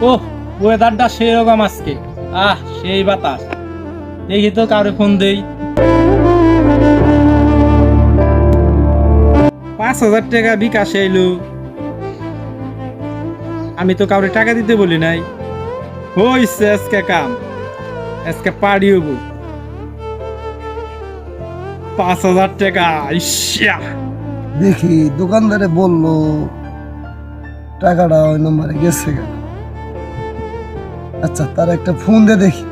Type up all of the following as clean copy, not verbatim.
ওহ, ওয়েদারটা সেরকম আজকে। সেই বাতাস। দেখি তো কাউরে ফোন দেই। 5,000 টাকা বিকাশে এলো। আমি তো কাউরে টাকা দিতে বলি নাই। হইছে আজকে কাম, আজকে পার্টি হইব। 5,000 টাকা। ইশ্যা, দেখি দোকানদারে বললো টাকাটা ওই নম্বরে গেছে কেন। আচ্ছা, তার একটা ফোন দে দেখি।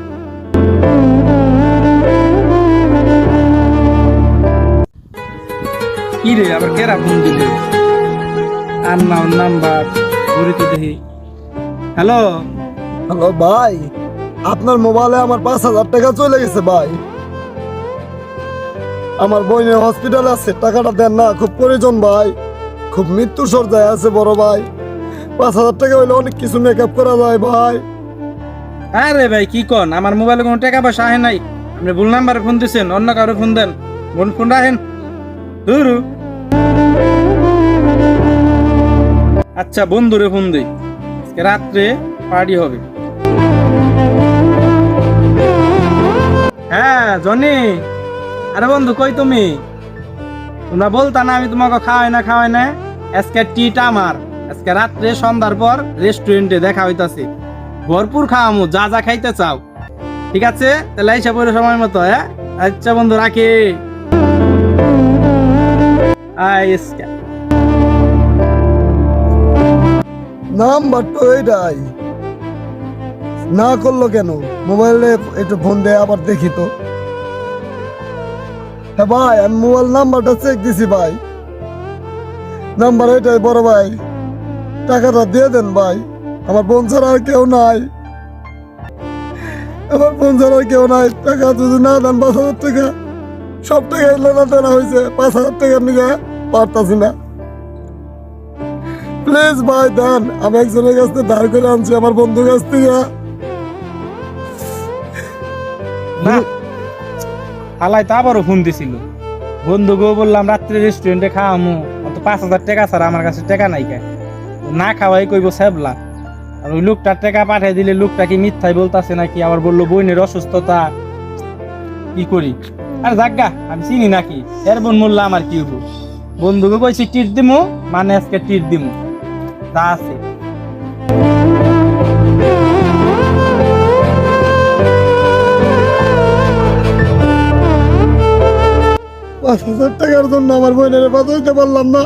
কি রে আবার কেরা ফোন দিলে? আর নাম্বার ধরি তো দেখি। হ্যালো, হ্যালো ভাই, আপনার মোবাইলে আমার 5,000 টাকা চলে গেছে ভাই। আমার বোনের হসপিটালে আছে, টাকাটা দেন না, খুব প্রয়োজন ভাই। খুব মৃত্যু সজ্জায় আছে বড় ভাই। 5,000 টাকা হইলে অনেক কিছু মেকআপ করা যায় ভাই। আরে ভাই কি কন, আমার মোবাইলে কোনো টাকা পয়সা আহে নাই। আপনি ভুল নাম্বারে ফোন দিচ্ছেন, অন্য কারো ফোন দেন। ফোন রাখেন ধরু। আচ্ছা বন্ধুরে ফোন দিই, আজকে রাত্রে পার্টি হবে। হ্যাঁ জনি, আরে বন্ধু কই তুমি? তোমরা বলতা না আমি তোমাকে খাওয়াই না। আজকে টিটা আমার, আজকে রাত্রে সন্ধ্যার পর রেস্টুরেন্টে দেখা হইতাছে। ভরপুর খাওয়ামু, যা যা খাইতে চাও। ঠিক আছে, তাহলে আইসা পড়ে সময় মতো। হ্যাঁ আচ্ছা বন্ধু, রাখি। নাম্বার তো এইটাই, না করলো কেন? মোবাইলে একটু ফোন দেয়, আবার দেখি তো। হ্যাঁ ভাই, আমি মোবাইল নাম্বারটা চেক দিছি ভাই। নাম্বার এটাই বড় ভাই, টাকাটা দিয়ে দেন ভাই। আমার বোন ছাড়া আর কেউ নাই, আমার বোন ছাড়া আর কেউ নাই। টাকা যদি না দেন 5,000 টাকা, সব টাকা লেনা দেনা হয়েছে, 5,000 টাকা নিয়ে পারতাছি না। প্লিজ ভাই দেন, আমি একজনের কাছ থেকে ধার করে আনছি, আমার বন্ধুর কাছ থেকে। না হালাই তো আবারও ফোন দিছিল। বন্ধুকে বললাম রাত্রে রেস্টুরেন্টে খাওয়ামু, অত 5,000 টাকা ছাড়া আমার কাছে টাকা নাই। কে না খাওয়াই কইব সেবলা। আর ওই লোকটার টাকা পাঠিয়ে দিলে লোকটা কি মিথ্যাই বলতাছে নাকি, আবার বললো বোনের অসুস্থতা। কি করি আর জাগা, আমি চিনি নাকি এর বোন মূল্য আমার কি হবো। বন্ধুকে কইছি টিট দিমু, মানে আজকে টিট দিমু, যা আছে। 5,000 টাকার জন্য আমার বোনের বাঁচাইতে পারলাম না।